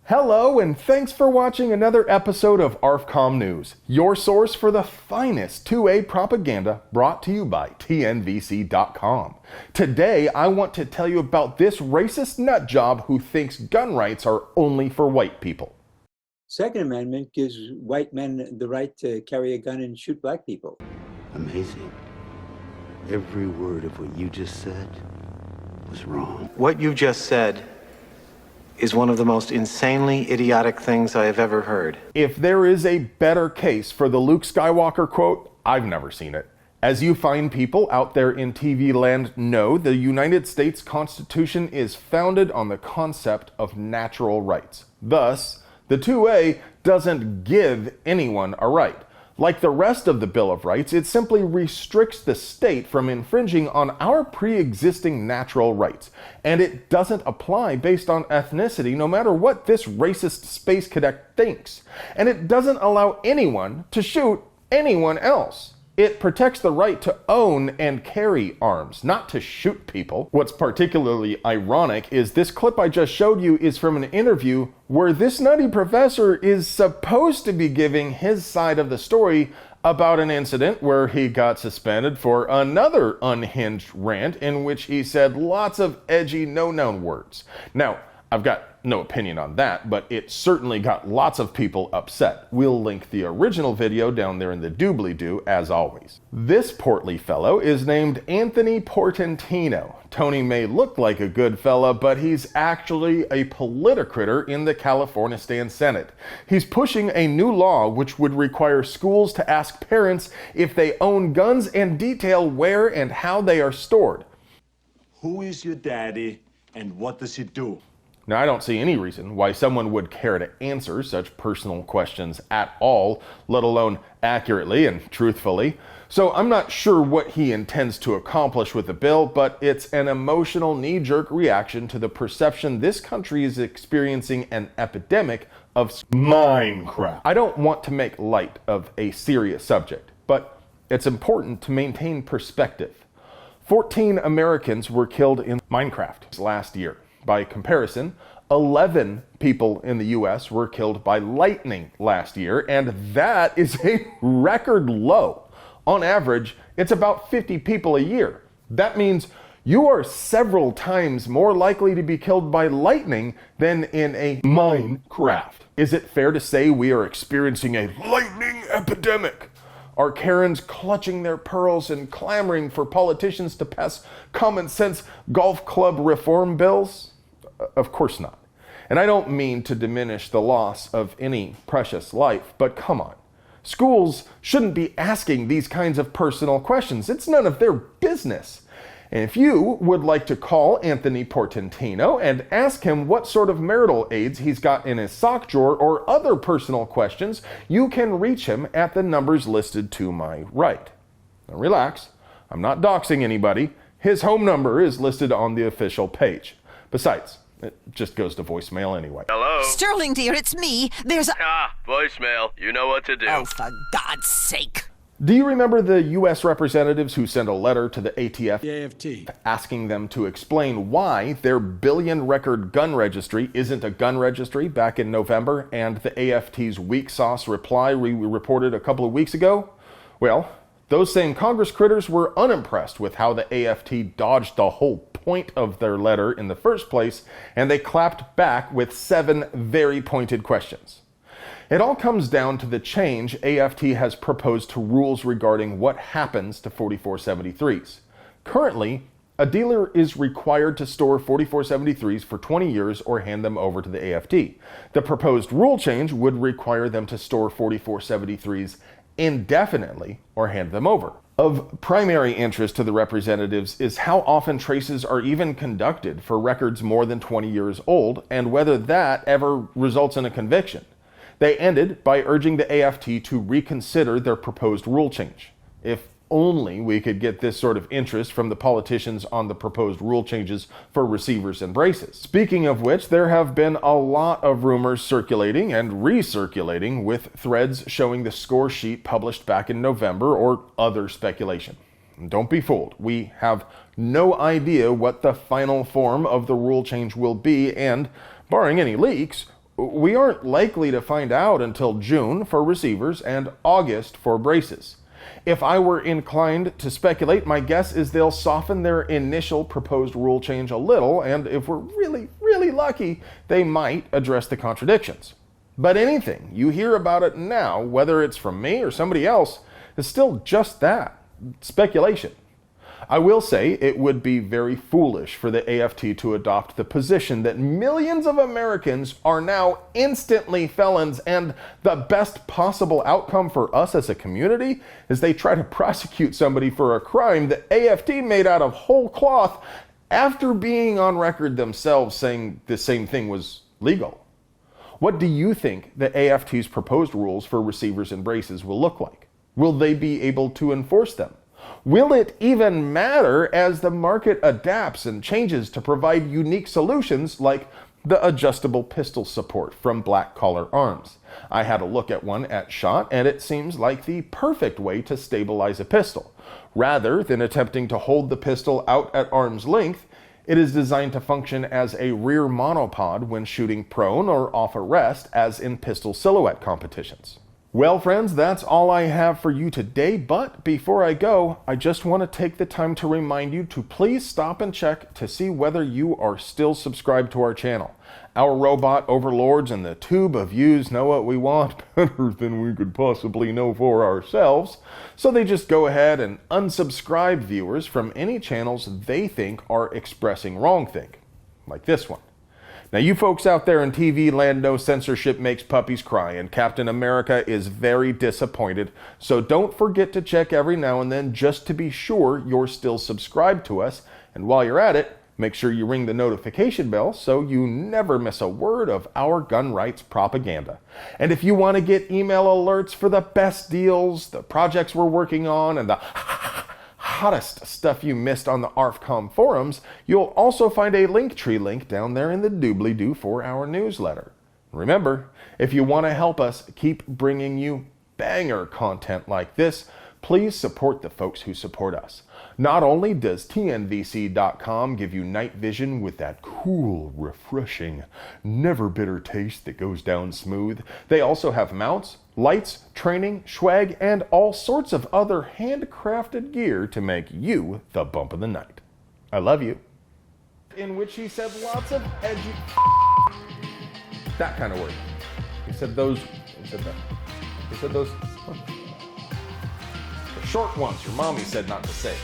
Hello, and thanks for watching another episode of ARFCOM News, your source for the finest 2A propaganda brought to you by TNVC.com. Today, I want to tell you about this racist nutjob who thinks gun rights are only for white people. Second Amendment gives white men the right to carry a gun and shoot black people. Amazing. Every word of what you just said was wrong. What you just said is one of the most insanely idiotic things I have ever heard. If there is a better case for the Luke Skywalker quote, I've never seen it. As you fine people out there in TV land know, the United States Constitution is founded on the concept of natural rights. Thus, the 2A doesn't give anyone a right. Like the rest of the Bill of Rights, it simply restricts the state from infringing on our pre-existing natural rights. And it doesn't apply based on ethnicity, no matter what this racist space cadet thinks. And it doesn't allow anyone to shoot anyone else. It protects the right to own and carry arms, not to shoot people. What's particularly ironic is this clip I just showed you is from an interview where this nutty professor is supposed to be giving his side of the story about an incident where he got suspended for another unhinged rant in which he said lots of edgy no-known words. Now, I've got no opinion on that, but it certainly got lots of people upset. We'll link the original video down there in the doobly-doo, as always. This portly fellow is named Anthony Portantino. Tony may look like a good fella, but he's actually a politicritter in the California Senate. He's pushing a new law which would require schools to ask parents if they own guns and detail where and how they are stored. Who is your daddy and what does he do? Now, I don't see any reason why someone would care to answer such personal questions at all, let alone accurately and truthfully. So I'm not sure what he intends to accomplish with the bill, but it's an emotional knee-jerk reaction to the perception this country is experiencing an epidemic of Minecraft. I don't want to make light of a serious subject, but it's important to maintain perspective. 14 Americans were killed in Minecraft last year. By comparison, 11 people in the US were killed by lightning last year, and that is a record low. On average, it's about 50 people a year. That means you are several times more likely to be killed by lightning than in a Minecraft. Is it fair to say we are experiencing a lightning epidemic? Are Karens clutching their pearls and clamoring for politicians to pass common sense golf club reform bills? Of course not. And I don't mean to diminish the loss of any precious life, but come on. Schools shouldn't be asking these kinds of personal questions. It's none of their business. And if you would like to call Anthony Portantino and ask him what sort of marital aids he's got in his sock drawer or other personal questions, you can reach him at the numbers listed to my right. Now relax, I'm not doxing anybody. His home number is listed on the official page. Besides, it just goes to voicemail anyway. Hello? Sterling, dear, it's me. There's a... Voicemail. You know what to do. Oh, for God's sake. Do you remember the U.S. representatives who sent a letter to the ATF AFT. asking them to explain why their billion-record gun registry isn't a gun registry back in November, and the AFT's weak sauce reply we reported a couple of weeks ago? Well, those same Congress critters were unimpressed with how the AFT dodged the whole point of their letter in the first place, and they clapped back with 7 very pointed questions. It all comes down to the change AFT has proposed to rules regarding what happens to 4473s. Currently, a dealer is required to store 4473s for 20 years or hand them over to the AFT. The proposed rule change would require them to store 4473s indefinitely or hand them over. Of primary interest to the representatives is how often traces are even conducted for records more than 20 years old and whether that ever results in a conviction. They ended by urging the AFT to reconsider their proposed rule change. If only we could get this sort of interest from the politicians on the proposed rule changes for receivers and braces. Speaking of which, there have been a lot of rumors circulating and recirculating with threads showing the score sheet published back in November or other speculation. Don't be fooled. We have no idea what the final form of the rule change will be, and barring any leaks, We aren't likely to find out until June for receivers and August for braces. If I were inclined to speculate, my guess is they'll soften their initial proposed rule change a little, and if we're really, really lucky, they might address the contradictions. But anything you hear about it now, whether it's from me or somebody else, is still just that, speculation. I will say it would be very foolish for the AFT to adopt the position that millions of Americans are now instantly felons, and the best possible outcome for us as a community is they try to prosecute somebody for a crime the AFT made out of whole cloth after being on record themselves saying the same thing was legal. What do you think the AFT's proposed rules for receivers and braces will look like? Will they be able to enforce them? Will it even matter as the market adapts and changes to provide unique solutions like the adjustable pistol support from Black Collar Arms? I had a look at one at SHOT, and it seems like the perfect way to stabilize a pistol. Rather than attempting to hold the pistol out at arm's length, it is designed to function as a rear monopod when shooting prone or off a rest, as in pistol silhouette competitions. Well, friends, that's all I have for you today, but before I go, I just want to take the time to remind you to please stop and check to see whether you are still subscribed to our channel. Our robot overlords and the tube of yous know what we want better than we could possibly know for ourselves, so they just go ahead and unsubscribe viewers from any channels they think are expressing wrongthink, like this one. Now, you folks out there in TV land know censorship makes puppies cry, and Captain America is very disappointed, so don't forget to check every now and then just to be sure you're still subscribed to us, and while you're at it, make sure you ring the notification bell so you never miss a word of our gun rights propaganda. And if you want to get email alerts for the best deals, the projects we're working on, and the hottest stuff you missed on the ARFCOM forums, you'll also find a Linktree link down there in the doobly-doo for our newsletter. Remember, if you want to help us keep bringing you banger content like this, please support the folks who support us. Not only does TNVC.com give you night vision with that cool, refreshing, never bitter taste that goes down smooth, they also have mounts, lights, training, swag, and all sorts of other handcrafted gear to make you the bump of the night. I love you. In which he said lots of edgy that kind of word. He said those, he said that. He said those, the short ones your mommy said not to say.